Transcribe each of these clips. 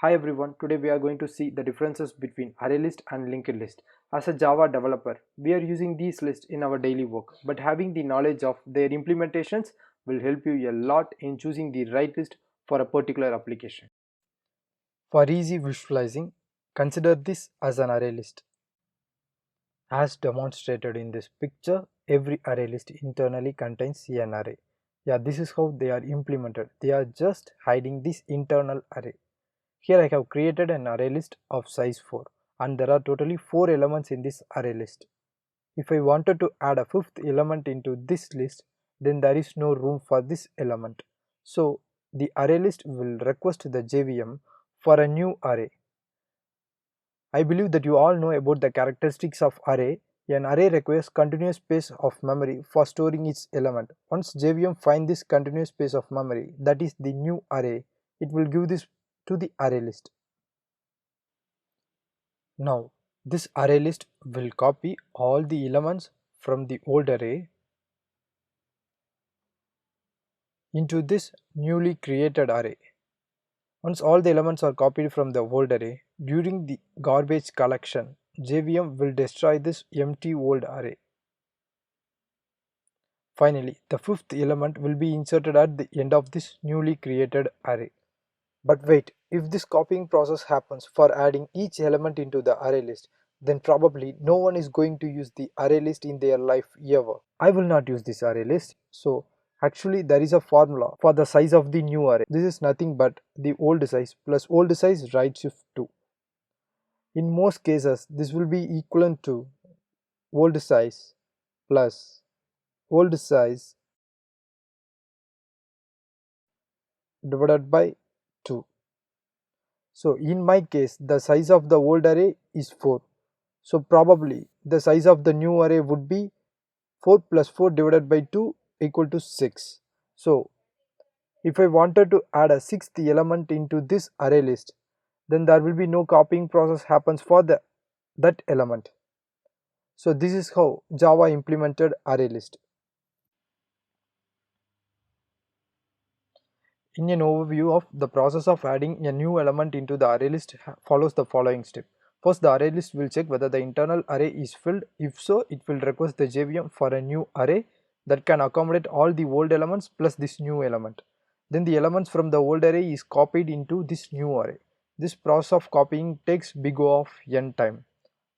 Hi everyone, today we are going to see the differences between ArrayList and linked list. As a Java developer, we are using these lists in our daily work, but having the knowledge of their implementations will help you a lot in choosing the right list for a particular application. For easy visualizing, consider this as an array list. As demonstrated in this picture, every array list internally contains an array. Yeah, this is how they are implemented. They are just hiding this internal array. Here I have created an array list of size 4 and there are totally 4 elements in this array list. If I wanted to add a fifth element into this list, then there is no room for this element. So the array list will request the JVM for a new array. I believe that you all know about the characteristics of array. An array requires continuous space of memory for storing its element. Once JVM finds this continuous space of memory, that is the new array, it will give this to the array list. Now, this array list will copy all the elements from the old array into this newly created array. Once all the elements are copied from the old array, during the garbage collection, JVM will destroy this empty old array. Finally, the fifth element will be inserted at the end of this newly created array. But wait, if this copying process happens for adding each element into the array list, then probably no one is going to use the array list in their life ever. I will not use this array list. So actually there is a formula for the size of the new array. This is nothing but the old size plus old size right shift 2. In most cases this will be equivalent to old size plus old size divided by 2. So in my case the size of the old array is 4. So probably the size of the new array would be 4 plus 4 divided by 2 equal to 6. So if I wanted to add a sixth element into this array list, then there will be no copying process happens for that element. So this is how Java implemented ArrayList. In an overview of the process of adding a new element into the array list follows the following step. First, the array list will check whether the internal array is filled. If so, it will request the JVM for a new array that can accommodate all the old elements plus this new element. Then the elements from the old array is copied into this new array. This process of copying takes big O of n time.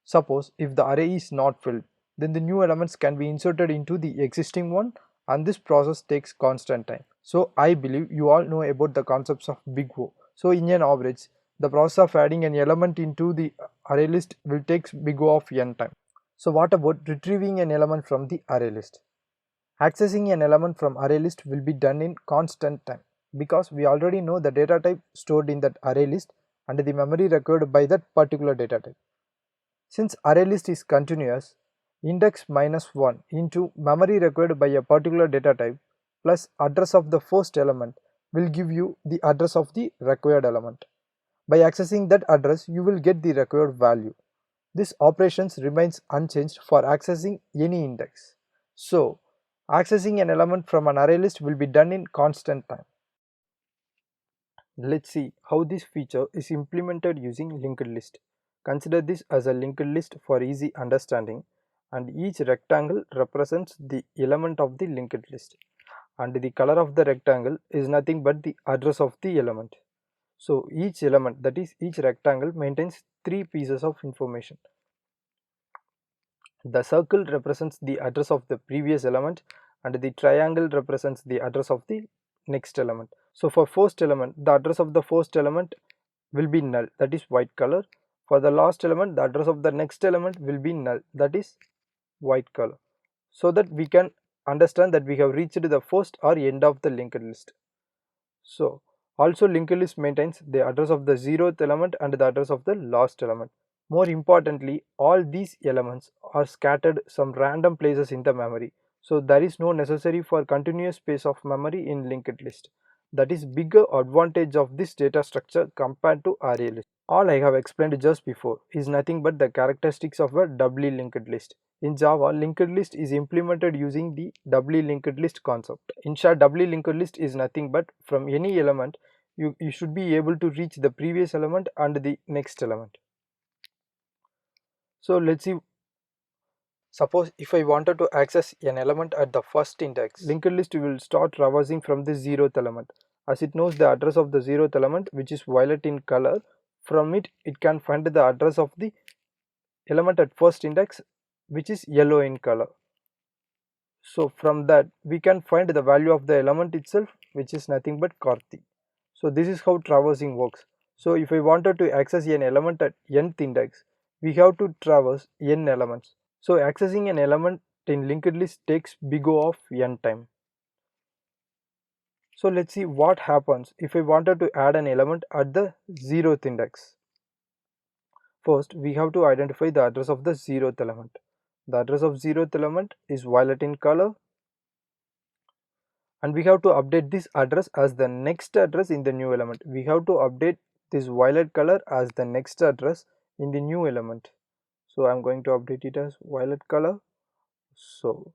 Suppose if the array is not filled, then the new elements can be inserted into the existing one and this process takes constant time. So I believe you all know about the concepts of big O. So in an average, the process of adding an element into the array list will take big O of n time. So what about retrieving an element from the array list? Accessing an element from array list will be done in constant time because we already know the data type stored in that array list and the memory required by that particular data type. Since ArrayList is continuous, index minus 1 into memory required by a particular data type plus address of the first element will give you the address of the required element. By accessing that address, you will get the required value. This operations remains unchanged for accessing any index. So, accessing an element from an array list will be done in constant time. Let's see how this feature is implemented using linked list. Consider this as a linked list for easy understanding, and each rectangle represents the element of the linked list and the color of the rectangle is nothing but the address of the element. So each element, that is each rectangle, maintains 3 pieces of information. The circle represents the address of the previous element and the triangle represents the address of the next element. So for first element, the address of the first element will be null, that is white color. For the last element, the address of the next element will be null, that is white color. So that we can understand that we have reached the first or end of the linked list. So also linked list maintains the address of the 0th element and the address of the last element. More importantly, all these elements are scattered some random places in the memory. So there is no necessary for continuous space of memory in linked list. That is bigger advantage of this data structure compared to array list. All I have explained just before is nothing but the characteristics of a doubly linked list. In Java, linked list is implemented using the doubly linked list concept. In short, doubly linked list is nothing but from any element you should be able to reach the previous element and the next element. So let's see. Suppose if I wanted to access an element at the first index, linked list will start traversing from the 0th element. As it knows the address of the 0th element, which is violet in color, from it can find the address of the element at first index, which is yellow in color. So from that we can find the value of the element itself, which is nothing but Karthi. So this is how traversing works. So if I wanted to access an element at nth index, we have to traverse n elements. So accessing an element in linked list takes big O of n time. So let's see what happens if I wanted to add an element at the 0th index. First we have to identify the address of the 0th element. The address of 0th element is violet in color, and we have to update this address as the next address in the new element. We have to update this violet color as the next address in the new element. So I'm going to update it as violet color. So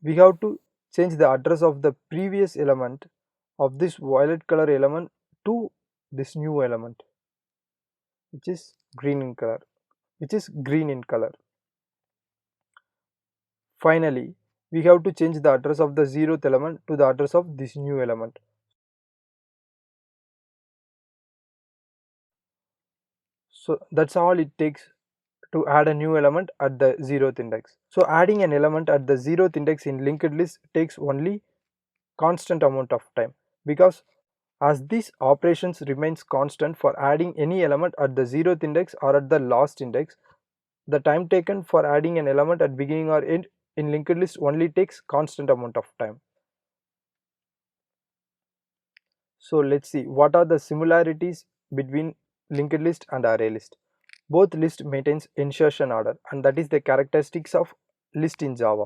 we have to change the address of the previous element of this violet color element to this new element, which is green in color. Finally, we have to change the address of the 0th element to the address of this new element. So that's all it takes to add a new element at the 0th index. So adding an element at the 0th index in linked list takes only constant amount of time, because as these operations remains constant for adding any element at the 0th index or at the last index, the time taken for adding an element at beginning or end in linked list only takes constant amount of time. So let's see what are the similarities between linked list and array list. Both list maintains insertion order, and that is the characteristics of list in Java.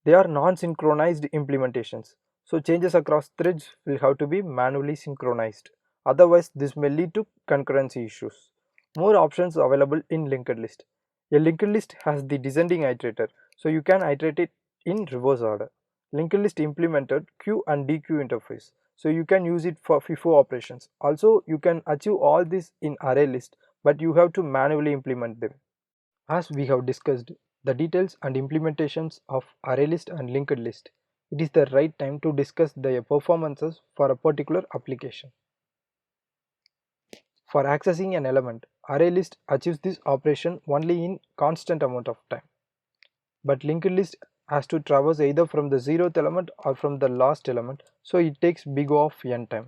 They are non-synchronized implementations, so changes across threads will have to be manually synchronized. Otherwise, this may lead to concurrency issues. More options available in linked list. A linked list has the descending iterator, so you can iterate it in reverse order. Linked list implemented queue and dequeue interface, so you can use it for FIFO operations. Also, you can achieve all this in array list, but you have to manually implement them. As we have discussed the details and implementations of ArrayList and linked list, it is the right time to discuss their performances for a particular application. For accessing an element, ArrayList achieves this operation only in constant amount of time, but linked list has to traverse either from the 0th element or from the last element, so it takes big O of n time.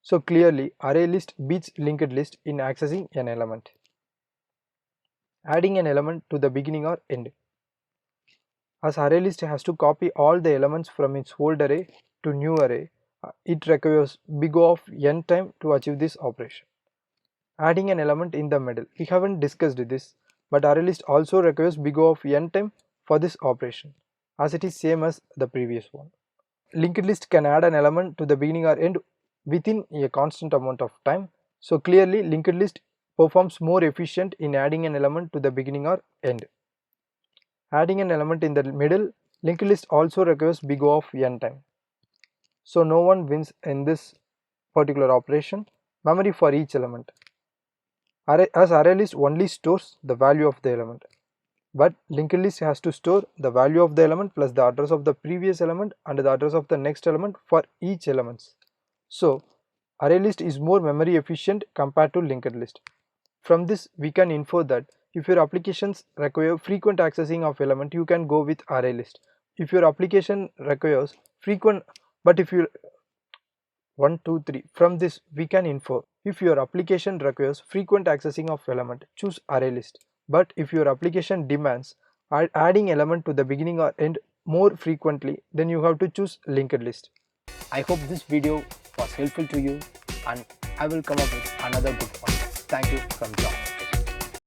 So clearly ArrayList beats linked list in accessing an element. Adding an element to the beginning or end. As ArrayList has to copy all the elements from its old array to new array, it requires big O of n time to achieve this operation. Adding an element in the middle. We haven't discussed this, but ArrayList also requires big O of n time for this operation, as it is same as the previous one. Linked list can add an element to the beginning or end within a constant amount of time. So clearly linked list performs more efficient in adding an element to the beginning or end. Adding an element in the middle, linked list also requires big O of n time. So no one wins in this particular operation. Memory for each element. As ArrayList only stores the value of the element, but linked list has to store the value of the element plus the address of the previous element and the address of the next element for each element. So ArrayList is more memory efficient compared to linked list. From this we can infer that if your applications require frequent accessing of element, you can go with ArrayList. If your application requires frequent, but if you 1, 2, 3. From this we can infer if your application requires frequent accessing of element, choose ArrayList. But if your application demands adding element to the beginning or end more frequently, then you have to choose linked list. I hope this video was helpful to you, and I will come up with another good one. Thank you from John.